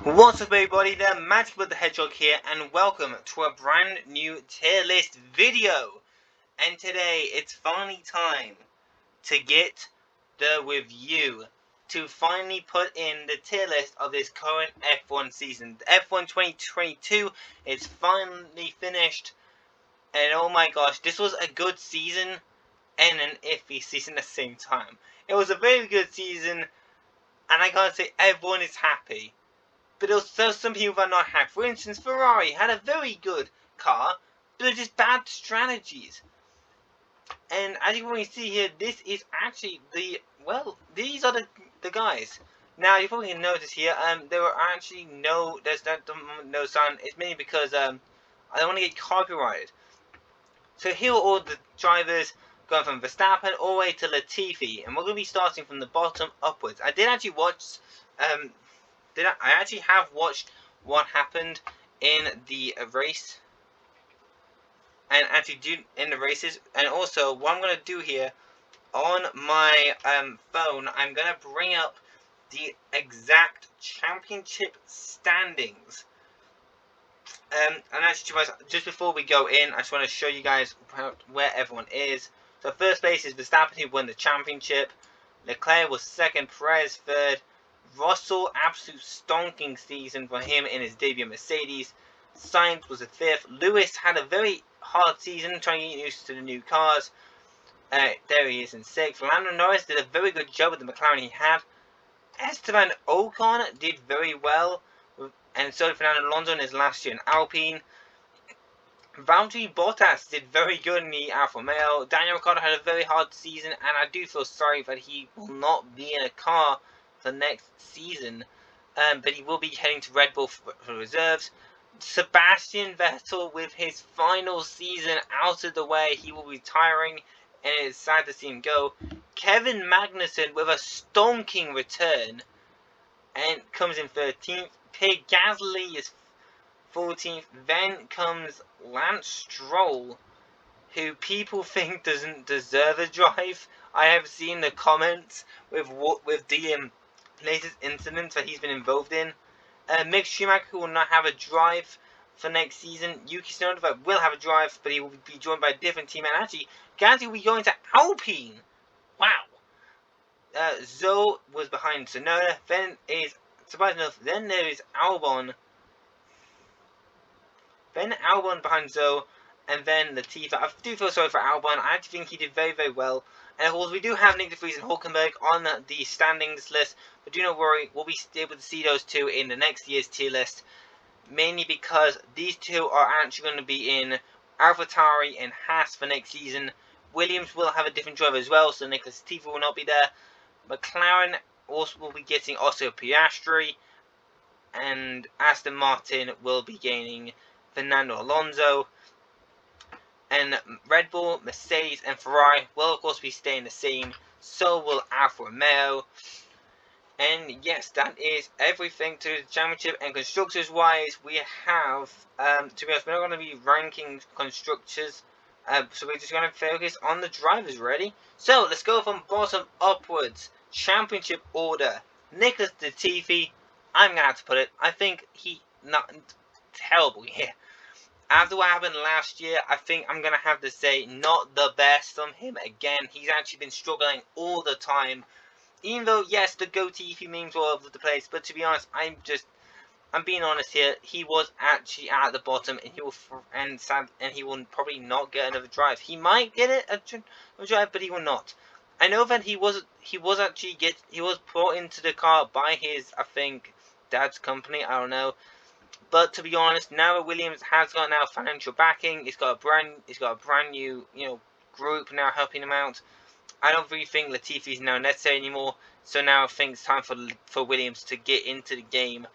What's up everybody, there Magic with the Hedgehog here, and welcome to a brand new tier list video. And today it's finally time to get the review, to finally put in the tier list of this current F1 season. F1 2022 is finally finished, and oh my gosh, this was a good season and an iffy season at the same time. It was a very good season, and I gotta say everyone is happy. But also some people are not happy. For instance, Ferrari had a very good car, but they're just bad strategies. And as you can probably see here, this is actually these are the guys. Now you probably can notice here, there are actually there's no sun. It's mainly because I don't want to get copyrighted. So here are all the drivers going from Verstappen all the way to Latifi, and we're going to be starting from the bottom upwards. I did actually watch I actually have watched what happened in the race, and actually in the races, and also what I'm gonna do here on my phone, I'm gonna bring up the exact championship standings. And actually, just before we go in, I just want to show you guys where everyone is. So first place is Verstappen, who won the championship. Leclerc was second, Perez third. Russell, absolute stonking season for him in his debut Mercedes. Sainz was a fifth. Lewis had a very hard season trying to get used to the new cars. There he is in sixth. Lando Norris did a very good job with the McLaren he had. Esteban Ocon did very well, and so did Fernando Alonso in his last year in Alpine. Valtteri Bottas did very good in the Alfa Romeo. Daniel Ricciardo had a very hard season, and I do feel sorry that he will not be in a car for next season, but he will be heading to Red Bull for reserves. Sebastian Vettel, with his final season out of the way, he will be retiring, and it's sad to see him go. Kevin Magnussen with a stonking return and comes in 13th. Pierre Gasly is 14th. Then comes Lance Stroll, who people think doesn't deserve a drive. I have seen the comments with the latest incidents that he's been involved in. Mick Schumacher will not have a drive for next season. Yuki Tsunoda will have a drive, but he will be joined by a different team. And actually, Gasly will be going to Alpine. Wow. Zoe was behind Tsunoda. Then is, surprisingly enough, then there is Albon. Then Albon behind Zoe, and then Latifi. I do feel sorry for Albon. I actually think he did very, very well. And of course, we do have Nick de Vries and Hulkenberg on the standings list, but do not worry, we'll be able to see those two in the next year's tier list, mainly because these two are actually going to be in AlphaTauri and Haas for next season. Williams will have a different driver as well, so Nicholas Latifi will not be there. McLaren also will be getting Oscar Piastri, and Aston Martin will be gaining Fernando Alonso. And Red Bull, Mercedes, and Ferrari will of course be staying the same. So will Alfa Romeo. And yes, that is everything to the championship. And constructors wise, we have, to be honest, we're not going to be ranking constructors. So we're just going to focus on the drivers, ready? So let's go from bottom upwards. Championship order. Nicholas Latifi, I'm going to have to put it. I think he, not terrible here. After what happened last year, I think I'm going to have to say not the best from him again. He's actually been struggling all the time. Even though, yes, the goatee memes were all over the place. But to be honest, I'm being honest here. He was actually at the bottom, and he will probably not get another drive. He might get a drive, but he will not. I know that he was brought into the car by his, I think, dad's company. I don't know. But to be honest, now that Williams has got now financial backing, he's got a brand new, group now helping him out. I don't really think Latifi is now necessary anymore. So now I think it's time for Williams to get into the game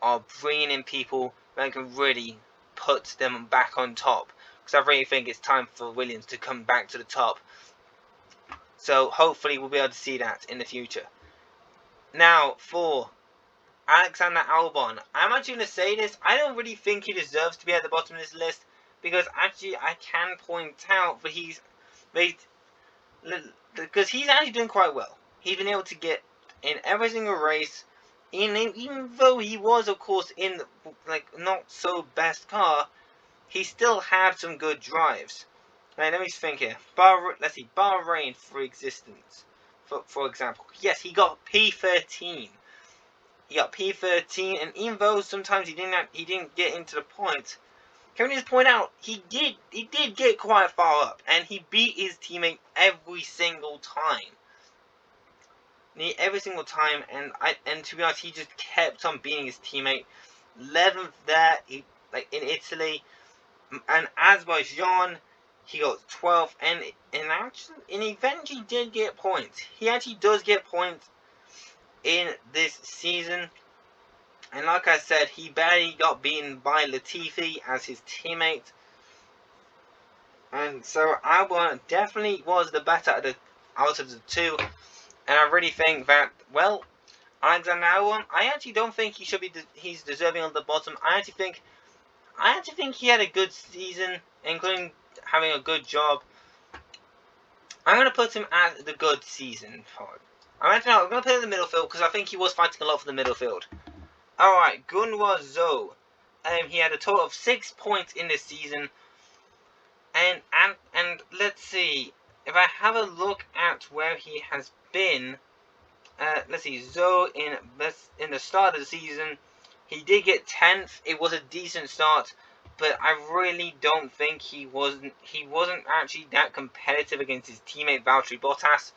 of bringing in people that can really put them back on top. Because I really think it's time for Williams to come back to the top. So hopefully we'll be able to see that in the future. Now for Alexander Albon. I'm actually going to say this. I don't really think he deserves to be at the bottom of this list, because actually I can point out that he's actually doing quite well. He's been able to get in every single race even though he was, of course, in like not so best car, he still had some good drives. Right, let me think here. Let's see, Bahrain for existence. For example, yes, he got P13. He got P13, and even though sometimes he didn't get into the points, can we just point out he did get quite far up, and he beat his teammate every single time. Every single time, and to be honest, he just kept on beating his teammate. 11th there, like in Italy, and Azerbaijan, he got 12th, and eventually did get points. He actually does get points in this season, and like I said, he barely got beaten by Latifi as his teammate, and so Albon definitely was the better out of the two. And I really think that, well, Alexander Albon, I actually don't think he should be. He's deserving on the bottom. I actually think he had a good season, including having a good job. I'm gonna put him at the good season part. I'm gonna put him in the middle field because I think he was fighting a lot for the middle field. All right, Gunwa Zhou. He had a total of 6 points in this season, and let's see if I have a look at where he has been. Let's see, Zhou in the start of the season, he did get 10th. It was a decent start, but I really don't think he wasn't actually that competitive against his teammate Valtteri Bottas.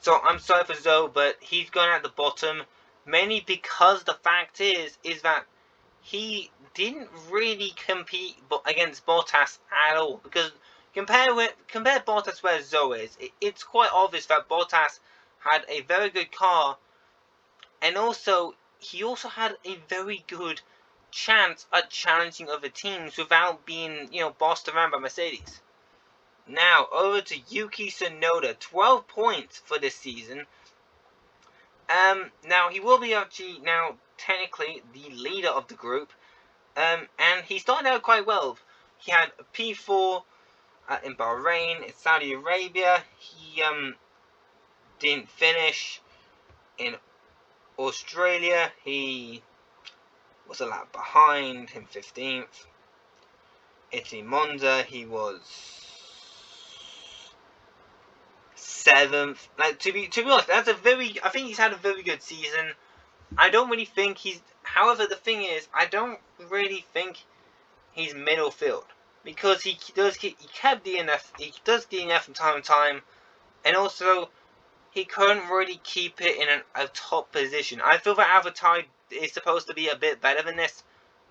So I'm sorry for Zhou, but he's gone at the bottom, mainly because the fact is that he didn't really compete against Bottas at all. Because compare Bottas where Zhou is, it's quite obvious that Bottas had a very good car, and he also had a very good chance at challenging other teams without being, bossed around by Mercedes. Now, over to Yuki Tsunoda, 12 points for this season. Now, he will be actually now technically the leader of the group, and he started out quite well. He had a P4 in Bahrain, in Saudi Arabia. He didn't finish. In Australia, he was a lap behind, him 15th. Italy Monza, he was 7th. Like to be honest, I think he's had a very good season. I don't really think however, the thing is, I don't really think he's middle field, because he kept DNF. He does DNF from time to time, and also he couldn't really keep it in a top position. I feel that Avatar is supposed to be a bit better than this,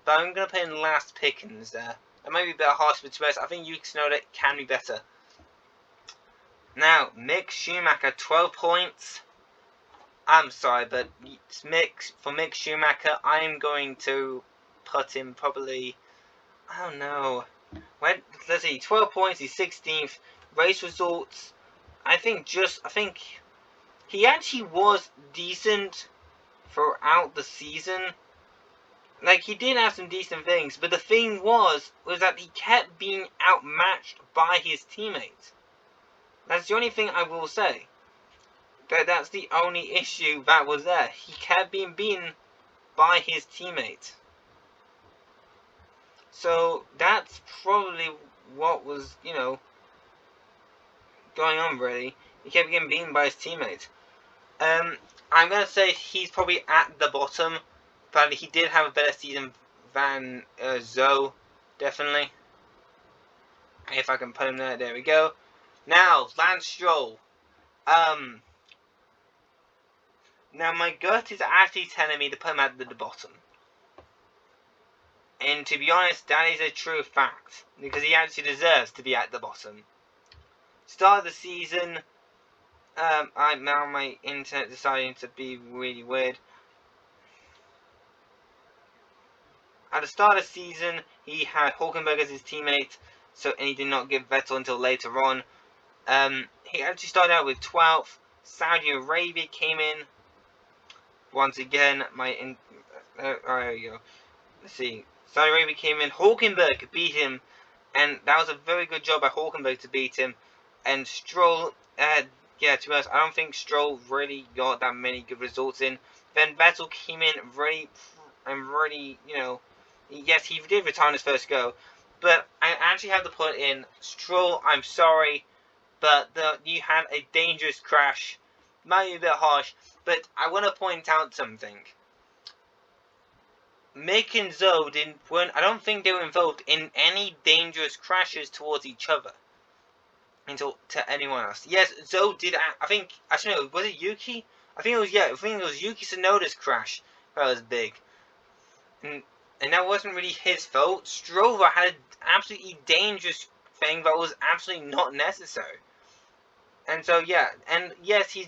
but I'm going to put in last pickings there. It might be a bit harsh for Therese. I think Yuki Tsunoda can be better. Now, Mick Schumacher, 12 points. I'm sorry, but for Mick Schumacher, I'm going to put him probably, I don't know. Let's see, 12 points, he's 16th. Race results, I think he actually was decent throughout the season. Like, he did have some decent things, but the thing was that he kept being outmatched by his teammates. That's the only thing I will say. That's the only issue that was there. He kept being beaten by his teammates. So that's probably what was, going on really. He kept getting beaten by his teammates. I'm going to say he's probably at the bottom, but he did have a better season than Zhou, definitely. If I can put him there we go. Now, Lance Stroll. Now my gut is actually telling me to put him at the bottom. And to be honest, that is a true fact, because he actually deserves to be at the bottom. Start of the season, now my internet deciding to be really weird. At the start of the season, he had Hulkenberg as his teammate, and he did not get Vettel until later on. He actually started out with 12th. Saudi Arabia came in. Once again, there you go. Let's see. Saudi Arabia came in. Hulkenberg beat him, and that was a very good job by Hulkenberg to beat him. And Stroll yeah, to be honest, I don't think Stroll really got that many good results in. Then Vettel came in really, you know, yes, he did retire on his first go, but I actually have to put in Stroll. I'm sorry, but you had a dangerous crash. Might be a bit harsh, but I want to point out something. Mick and Zoe weren't. I don't think they were involved in any dangerous crashes towards each other. To anyone else. Yes, Zoe did. I think. Actually, no. Was it Yuki? I think it was. Yeah, I think it was Yuki Tsunoda's crash that was big, and that wasn't really his fault. Strover had an absolutely dangerous thing that was absolutely not necessary. And so yeah, and yes, he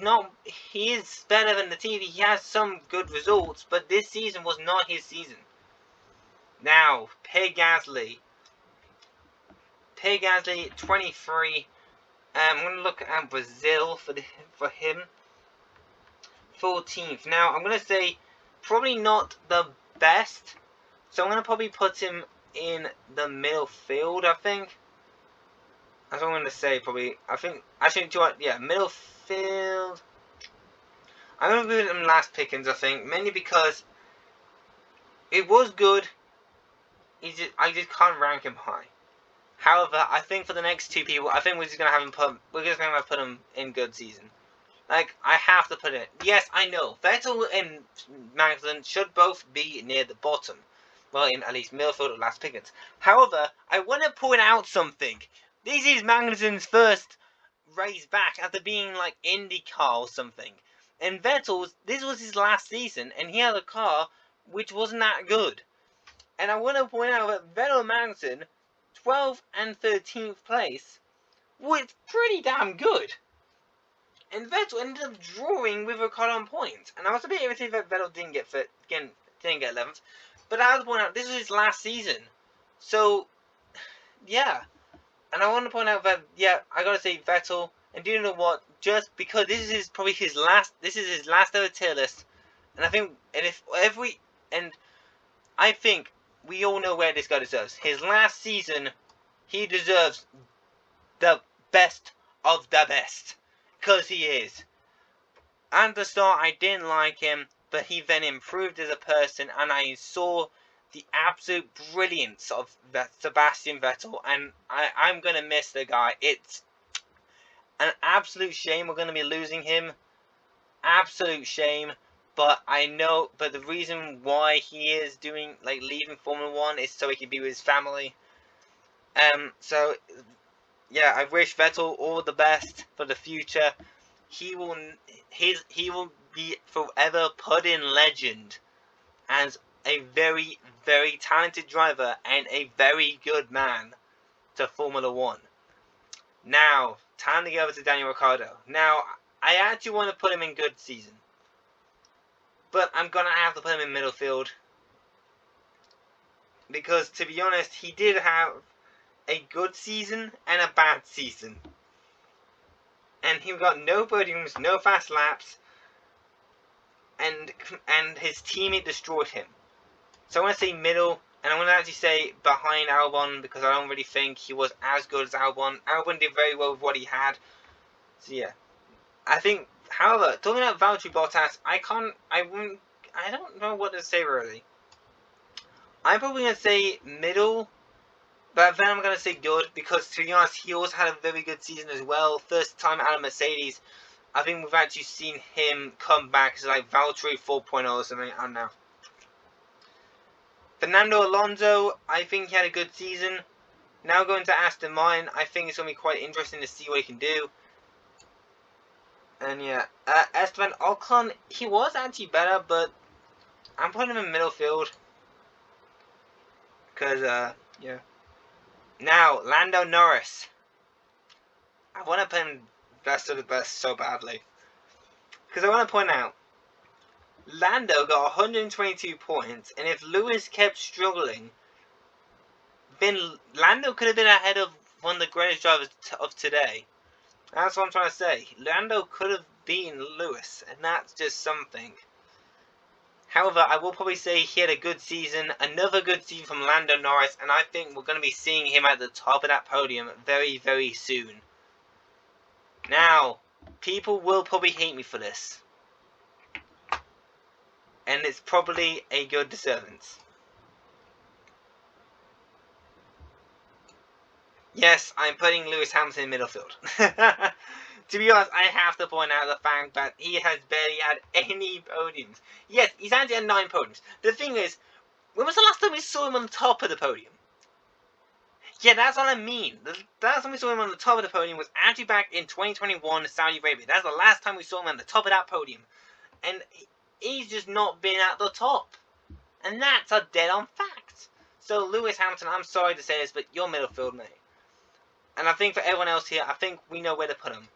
is better than the TV. He has some good results, but this season was not his season. Now, Pierre Gasly. Pierre Gasly, 23. I'm going to look at Brazil for him. 14th. Now, I'm going to say probably not the best. So I'm going to probably put him in the middle field, I think. That's what I'm going to say, probably. I think, actually, do you want, yeah, middle field. I'm going to put him last pickings, I think. Mainly because it was good. I just can't rank him high. However, I think for the next two people, I think we're just gonna have him put him in good season. Like, I have to put it. Yes, I know Vettel and Magnussen should both be near the bottom. Well, in at least Milfield or last pickings. However, I want to point out something. This is Magnussen's first race back after being like IndyCar or something. And this was his last season, and he had a car which wasn't that good. And I want to point out that Vettel and Magnussen, 12th and 13th place, was pretty damn good. And Vettel ended up drawing with Ricciardo on points. And I was a bit irritated that Vettel didn't get 11th. But I have to point out, this was his last season. So, yeah. And I want to point out that, yeah, I gotta say Vettel. And do you know what? Just because this is probably his last ever tier list. And I think, I think we all know where this guy deserves. His last season, he deserves the best of the best. Because he is. At the start, I didn't like him, but he then improved as a person, and I saw the absolute brilliance of Sebastian Vettel, and I'm going to miss the guy. It's an absolute shame we're going to be losing him. Absolute shame. But the reason why he is leaving Formula 1 is so he can be with his family. So, yeah, I wish Vettel all the best for the future. He will be forever put in legend as a very, very talented driver and a very good man to Formula 1. Now, time to go over to Daniel Ricciardo. Now, I actually want to put him in good season. But I'm going to have to put him in middle field. Because, to be honest, he did have a good season and a bad season. And he got no podiums, no fast laps. And his teammate destroyed him. So I want to say middle. And I want to actually say behind Albon. Because I don't really think he was as good as Albon. Albon did very well with what he had. So yeah. I think... However, talking about Valtteri Bottas, I don't know what to say really. I'm probably going to say middle, but then I'm going to say good, because to be honest, he also had a very good season as well. First time out of Mercedes, I think we've actually seen him come back as like Valtteri 4.0 or something, I don't know. Fernando Alonso, I think he had a good season. Now going to Aston Martin, I think it's going to be quite interesting to see what he can do. And yeah, Esteban Ocon, he was actually better, but I'm putting him in middle field. Because, yeah. Now, Lando Norris. I want to put him best of the best so badly. Because I want to point out, Lando got 122 points, and if Lewis kept struggling, then Lando could have been ahead of one of the greatest drivers of today. That's what I'm trying to say. Lando could have been Lewis, and that's just something. However, I will probably say he had a good season, another good season from Lando Norris, and I think we're going to be seeing him at the top of that podium very, very soon. Now, People will probably hate me for this. And it's probably a good disturbance. Yes, I'm putting Lewis Hamilton in middle field. To be honest, I have to point out the fact that he has barely had any podiums. Yes, he's actually had 9 podiums. The thing is, when was the last time we saw him on the top of the podium? Yeah, that's what I mean. The last time we saw him on the top of the podium was actually back in 2021 Saudi Arabia. That's the last time we saw him on the top of that podium. And he's just not been at the top. And that's a dead-on fact. So, Lewis Hamilton, I'm sorry to say this, but you're middle field, mate. And I think for everyone else here, I think we know where to put him.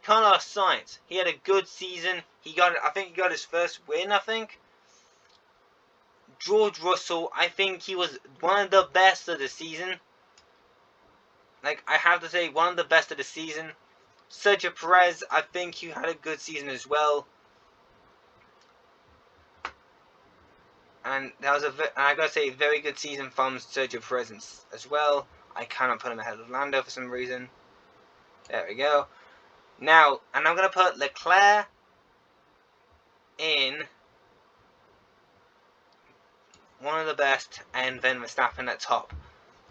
Carlos Sainz, he had a good season. I think he got his first win, I think. George Russell, I think he was one of the best of the season. Like, I have to say, one of the best of the season. Sergio Perez, I think he had a good season as well. And that was I gotta say, very good season from Sergio Perez as well. I cannot put him ahead of Lando for some reason. There we go. Now, and I'm gonna put Leclerc in one of the best, and then Verstappen at top.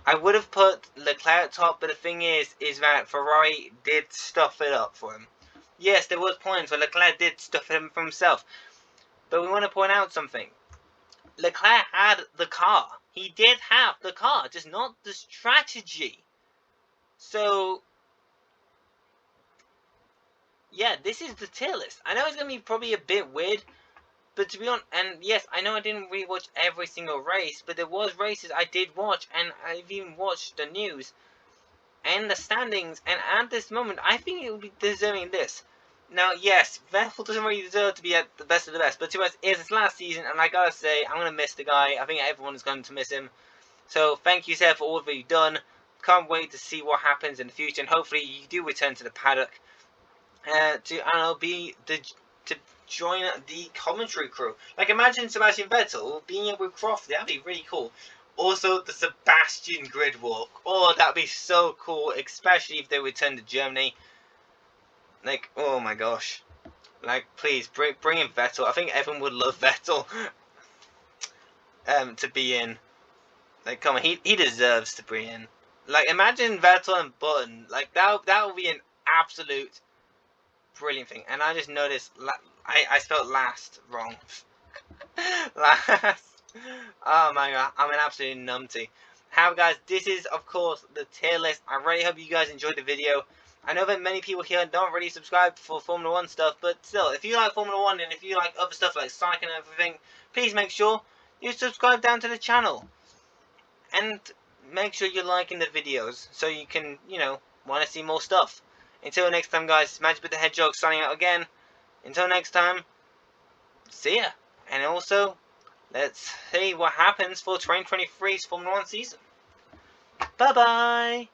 I would have put Leclerc at top, but the thing is that Ferrari did stuff it up for him. Yes, there was points where Leclerc did stuff it up for himself. But we want to point out something. Leclerc had the car. He did have the car, just not the strategy. So, yeah, this is the tier list. I know it's going to be probably a bit weird, but to be honest, and yes, I know I didn't really watch every single race, but there was races I did watch, and I've even watched the news and the standings, and at this moment, I think it would be deserving this. Now, yes, Vettel doesn't really deserve to be at the best of the best, but to us, it's his last season, and I gotta say, I'm gonna miss the guy. I think everyone's going to miss him. So, thank you, Seth, for all that you've done. Can't wait to see what happens in the future, and hopefully you do return to the paddock to join the commentary crew. Like, imagine Sebastian Vettel being able to cross. That'd be really cool. Also, the Sebastian grid walk. Oh, that'd be so cool, especially if they return to Germany. Like, oh my gosh. Like, please, bring in Vettel. I think everyone would love Vettel to be in. Like, come on, he deserves to be in. Like, imagine Vettel and Button. Like, that would be an absolute brilliant thing. And I just noticed, I spelled last wrong. Last. Oh my god, I'm an absolute numpty. However, guys, this is, of course, the tier list. I really hope you guys enjoyed the video. I know that many people here don't really subscribe for Formula 1 stuff, but still, if you like Formula 1 and if you like other stuff like Sonic and everything, please make sure you subscribe down to the channel. And make sure you're liking the videos so you can, want to see more stuff. Until next time, guys, Magic with the Hedgehog signing out again. Until next time, see ya. And also, let's see what happens for 2023's Formula 1 season. Bye-bye!